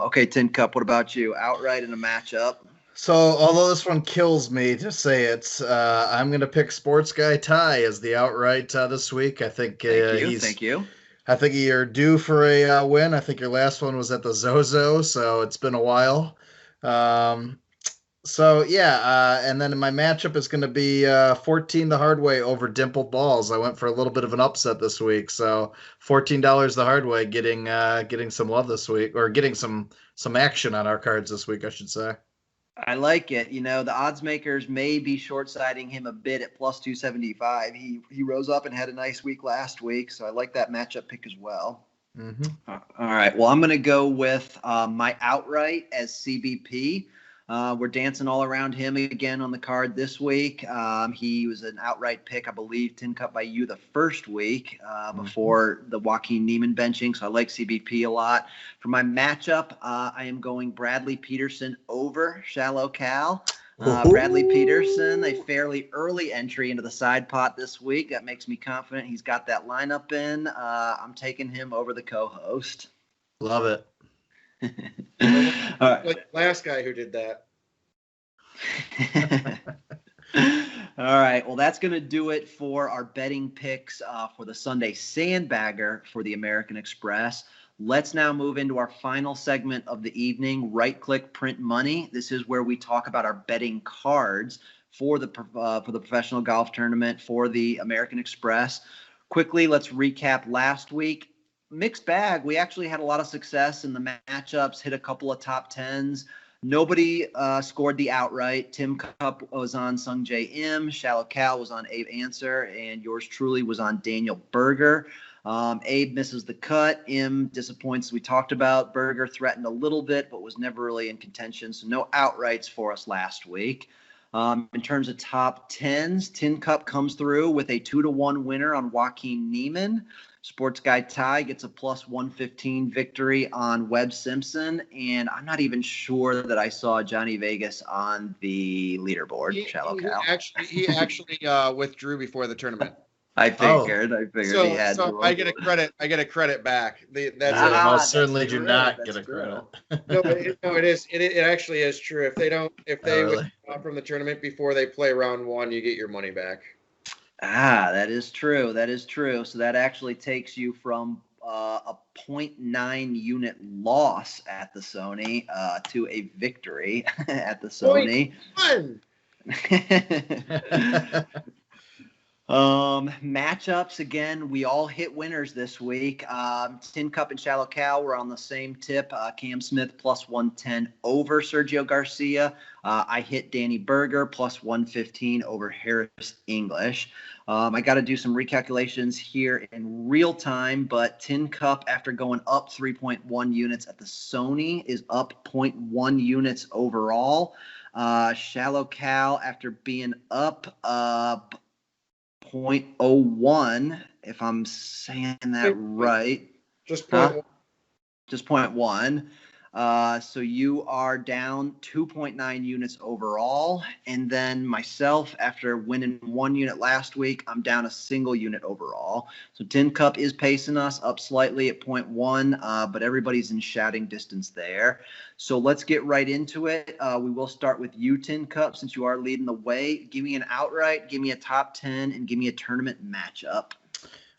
Okay, Tin Cup, what about you? Outright in a matchup? So, although this one kills me to say it, I'm going to pick Sports Guy Ty as the outright this week. I think Thank you. I think you're due for a win. I think your last one was at the Zozo, so it's been a while. And then my matchup is going to be 14 the hard way over Dimpled Balls. I went for a little bit of an upset this week, so $14 the hard way, getting some love this week, or getting some action on our cards this week, I should say. I like it. You know, the odds makers may be short-siding him a bit at plus 275. He rose up and had a nice week last week, so I like that matchup pick as well. Mm-hmm. All right. Well, I'm going to go with my outright as CBP. We're dancing all around him again on the card this week. He was an outright pick, I believe, Tin Cup by you the first week before the Joaquin Neiman benching. So I like CBP a lot. For my matchup, I am going Bradley Peterson over Shallow Cal. Bradley Peterson, a fairly early entry into the side pot this week. That makes me confident he's got that lineup in. I'm taking him over the co-host. Love it. Like last guy who did that. All right. Well, that's going to do it for our betting picks for the Sunday Sandbagger for the American Express. Let's now move into our final segment of the evening, Right Click Print Money. This is where we talk about our betting cards for the professional golf tournament for the American Express. Quickly, let's recap last week. Mixed bag. We actually had a lot of success in the matchups, hit a couple of top tens. Nobody scored the outright. Tim Cup was on Sung J M. Shallow Cal was on Abe Answer, and yours truly was on Daniel Berger. Abe misses the cut. M disappoints. We talked about Berger threatened a little bit, but was never really in contention. So no outrights for us last week. In terms of top tens, Tin Cup comes through with a 2-1 winner on Joaquin Neiman. Sports Guy Ty gets a plus 115 victory on Webb Simpson, and I'm not even sure that I saw Johnny Vegas on the leaderboard. Shallow Cal. He actually withdrew before the tournament. I figured So he had. So I get a credit. I get a credit back. That's I it. most certainly do not get a credit. No, it is. It actually is true. If they really? withdraw from the tournament before they play round one, you get your money back. That is true. That is true. So that actually takes you from a 0.9 unit loss at the Sony to a victory at the Sony. Matchups, again, we all hit winners this week. Tin Cup and Shallow Cal were on the same tip. Cam Smith plus 110 over Sergio Garcia. I hit Danny Berger plus 115 over Harris English. I got to do some recalculations here in real time, but Tin Cup, after going up 3.1 units at the Sony, is up 0.1 units overall. Shallow Cal, after being up 0.01, if I'm saying that right. Just point. Just 0.1. So you are down 2.9 units overall. And then myself, after winning 1 unit last week, I'm down a single unit overall. So Tin Cup is pacing us up slightly at 0.1, but everybody's in shouting distance there. So let's get right into it. We will start with you, Tin Cup, since you are leading the way. Give me an outright, give me a top 10, and give me a tournament matchup.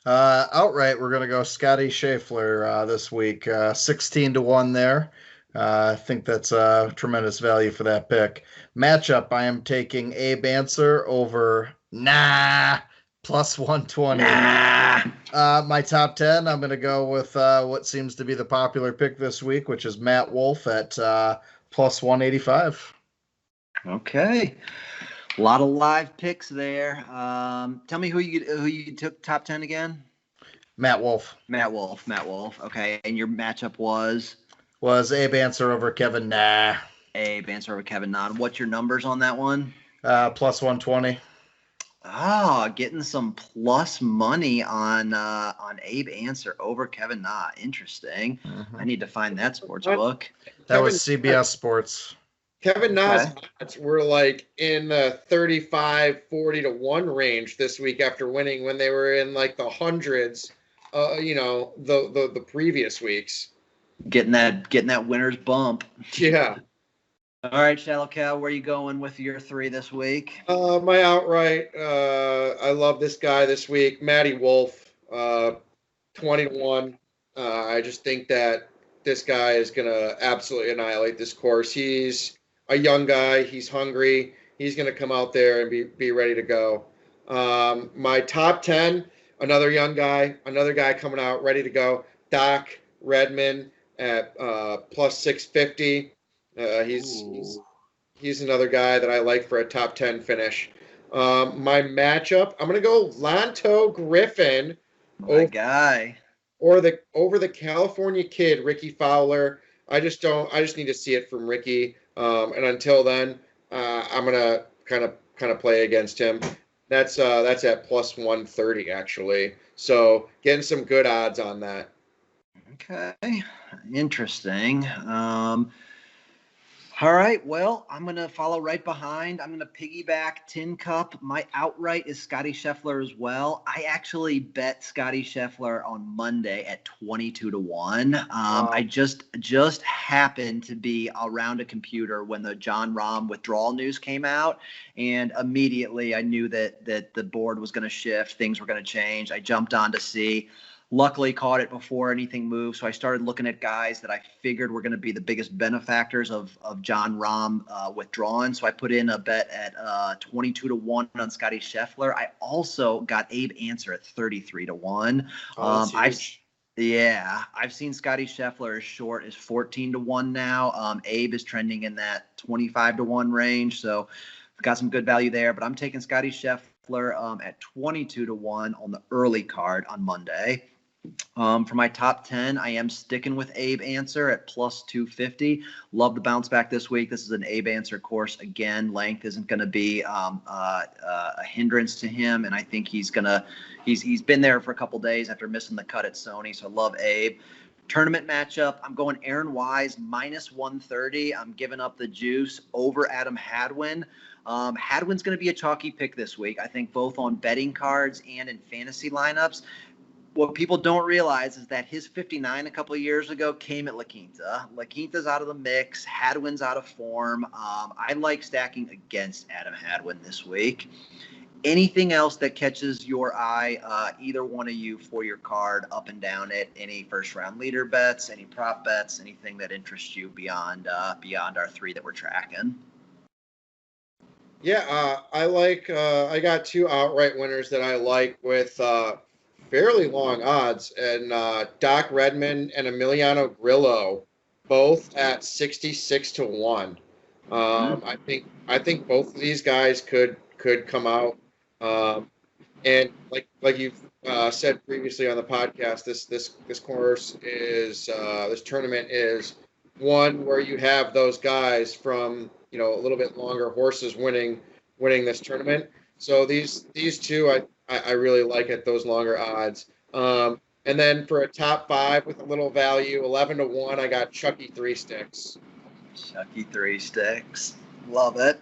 Outright, we're going to go Scotty Scheffler this week, 16-1 there. I think that's a tremendous value for that pick. Matchup, I am taking Abe Answer over plus 120. My top 10, I'm going to go with what seems to be the popular pick this week, which is Matt Wolff at plus 185. Okay. A lot of live picks there. Tell me who you took top 10 again? Matt Wolff. Matt Wolff. Okay. And your matchup was Abe Answer over Kevin NAAAAAA. Abe Answer over Kevin NAAAAAA. What's your numbers on that one? Plus 120. Getting some plus money on Abe Answer over Kevin NAAAAAA. Interesting. Mm-hmm. I need to find that sports book. That was CBS Sports. Kevin NAAAAAA's odds were like in the 35-40-1 range this week after winning, when they were in like the hundreds, the previous weeks. Getting that winner's bump. Yeah. All right, Shallow Cow, where are you going with your 3 this week? My outright, I love this guy this week, Matty Wolff, 20-1. I just think that this guy is going to absolutely annihilate this course. He's a young guy. He's hungry. He's going to come out there and be ready to go. My top 10, another young guy, another guy coming out ready to go, Doc Redman at plus 650. He's another guy that I like for a top 10 finish. My matchup, I'm going to go Lanto Griffin. My guy. Over the California kid, Ricky Fowler. I just need to see it from Ricky. And until then, I'm gonna kind of play against him. That's at plus 130 actually. So getting some good odds on that. Okay, interesting. All right, well, I'm going to follow right behind. I'm going to piggyback Tin Cup. My outright is Scotty Scheffler as well. I actually bet Scotty Scheffler on Monday at 22-1. I just happened to be around a computer when the Jon Rahm withdrawal news came out, and immediately I knew that the board was going to shift, things were going to change. I jumped on to see. Luckily caught it before anything moved, so I started looking at guys that I figured were going to be the biggest benefactors of Jon Rahm withdrawing. So I put in a bet at 22-1 on Scotty Scheffler. I also got Abe Answer at 33-1. I've seen Scotty Scheffler as short as 14-1 now. Abe is trending in that 25-1 range, so got some good value there. But I'm taking Scotty Scheffler at 22-1 on the early card on Monday. For my top 10, I am sticking with Abe Answer at plus 250. Love the bounce back this week. This is an Abe Answer course. Again, length isn't going to be a hindrance to him, and I think he's been there for a couple days after missing the cut at Sony, so I love Abe. Tournament matchup, I'm going Aaron Wise minus 130. I'm giving up the juice over Adam Hadwin. Hadwin's going to be a chalky pick this week, I think, both on betting cards and in fantasy lineups. What people don't realize is that his 59 a couple of years ago came at La Quinta. La Quinta's out of the mix. Hadwin's out of form. I like stacking against Adam Hadwin this week. Anything else that catches your eye, either one of you for your card, up and down it? Any first-round leader bets, any prop bets, anything that interests you beyond our 3 that we're tracking? Yeah, I got 2 outright winners that I like with fairly long odds, and Doc Redman and Emiliano Grillo, both at 66-1. I think both of these guys could come out, and like you've said previously on the podcast, this course is this tournament is one where you have those guys from a little bit longer horses winning this tournament. So these 2 I really like at those longer odds. And then for a top 5 with a little value, 11-1, I got Chucky 3 Sticks. Chucky 3 Sticks. Love it.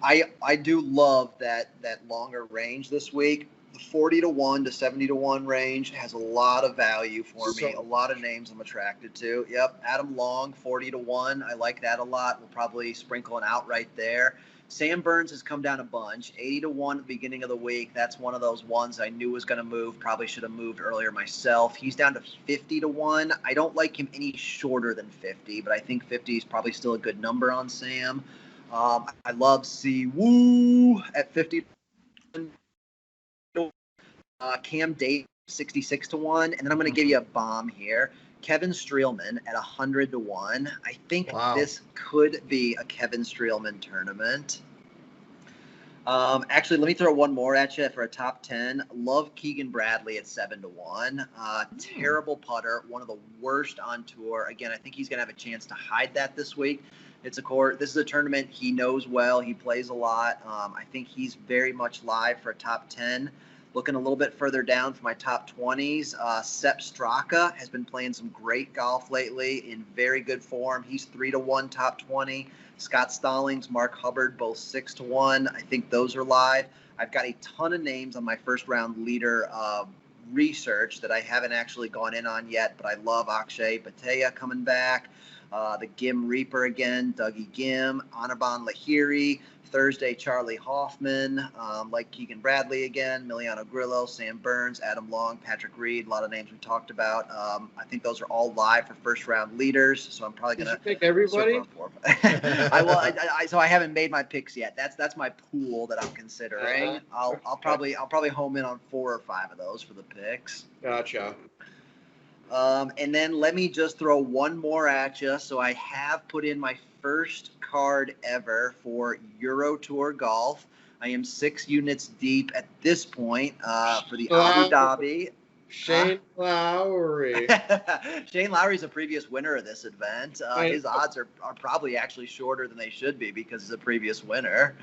I do love that longer range this week. The 40-1 to 70-1 range has a lot of value for me. A lot of names I'm attracted to. Yep, Adam Long, 40-1. I like that a lot. We'll probably sprinkle an outright there. Sam Burns has come down a bunch. 80-1 at the beginning of the week. That's one of those ones I knew was going to move. Probably should have moved earlier myself. He's down to 50-1. I don't like him any shorter than 50, but I think 50 is probably still a good number on Sam. I love Siwoo at 50. Cam Davis 66-1, and then I'm going to give you a bomb here. Kevin Streelman at 100-1. I think this could be a Kevin Streelman tournament. Actually, let me throw one more at you for a top 10. Love Keegan Bradley at 7-1. Terrible putter, one of the worst on tour. Again, I think he's going to have a chance to hide that this week. This is a tournament he knows well. He plays a lot. I think he's very much live for a top 10. Looking a little bit further down for my top 20s, Sepp Straka has been playing some great golf lately in very good form. He's 3-1 top 20. Scott Stallings, Mark Hubbard, both 6-1. I think those are live. I've got a ton of names on my first round leader research that I haven't actually gone in on yet, but I love Akshay Bhatia coming back. The Gim Reaper again, Dougie Gim, Anirban Lahiri, Thursday Charlie Hoffman, like Keegan Bradley again, Emiliano Grillo, Sam Burns, Adam Long, Patrick Reed, a lot of names we talked about. I think those are all live for first round leaders, so I'm probably gonna pick everybody. So I haven't made my picks yet. That's my pool that I'm considering. I'll probably home in on 4 or 5 of those for the picks. Gotcha. And then let me just throw one more at you. So I have put in my first card ever for Euro Tour Golf. I am 6 units deep at this point for the Abu Dhabi. Shane Lowry. Shane Lowry's a previous winner of this event. His odds are probably actually shorter than they should be because he's a previous winner.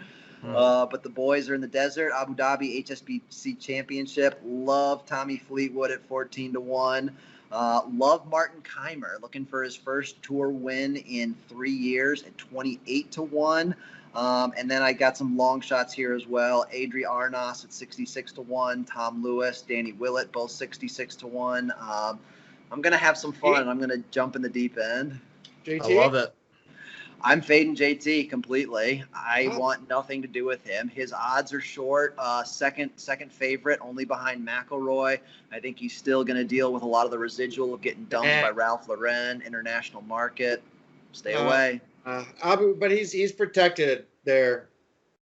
But the boys are in the desert. Abu Dhabi HSBC Championship. Love Tommy Fleetwood at 14-1. Love Martin Keimer, looking for his first tour win in 3 years at 28-1. And then I got some long shots here as well. Adri Arnas at 66-1. Tom Lewis, Danny Willett, both 66-1. I'm going to have some fun. I'm going to jump in the deep end. JT? I love it. I'm fading JT completely. I want nothing to do with him. His odds are short. Second favorite, only behind McIlroy. I think he's still going to deal with a lot of the residual of getting dumped by Ralph Lauren, international market. Stay away. But he's protected there.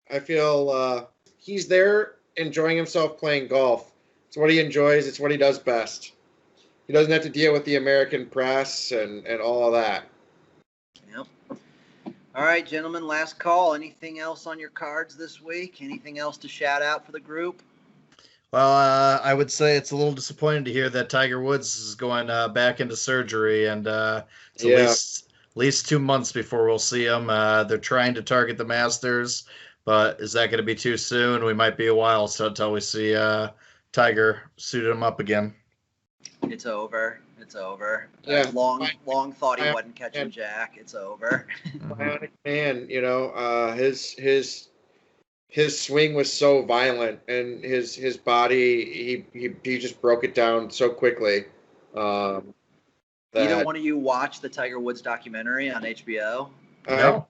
I feel he's there enjoying himself playing golf. It's what he enjoys. It's what he does best. He doesn't have to deal with the American press and all of that. Yep. All right, gentlemen, last call. Anything else on your cards this week? Anything else to shout out for the group? Well, I would say it's a little disappointing to hear that Tiger Woods is going back into surgery, and it's at least 2 months before we'll see him. They're trying to target the Masters, but is that going to be too soon? We might be a while until we see Tiger suit him up again. It's over. It's over. Yeah. Long thought he wasn't catching Jack. It's over. Bionic man, his swing was so violent, and his body he just broke it down so quickly. Either one of you watch the Tiger Woods documentary on HBO? No.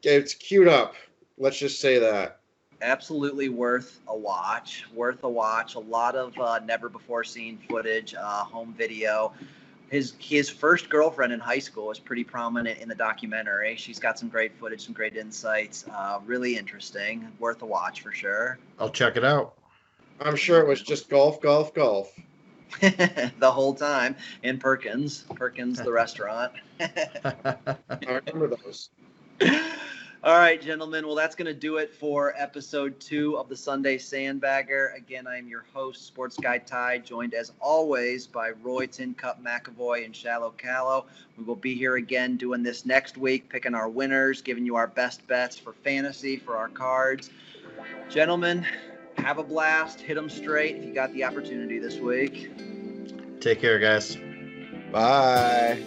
It's queued up. Let's just say that. Absolutely worth a watch. A lot of never before seen footage, home video. His first girlfriend in high school is pretty prominent in the documentary. She's got some great footage, some great insights. Really interesting. Worth a watch for sure. I'll check it out. I'm sure it was just golf. The whole time in Perkins, the restaurant. I remember those. All right, gentlemen. Well, that's going to do it for episode 2 of the Sunday Sandbagger. Again, I am your host, Sports Guy Ty, joined as always by Roy Tin Cup McAvoy and Shallow Callow. We will be here again doing this next week, picking our winners, giving you our best bets for fantasy, for our cards. Gentlemen, have a blast. Hit them straight if you got the opportunity this week. Take care, guys. Bye.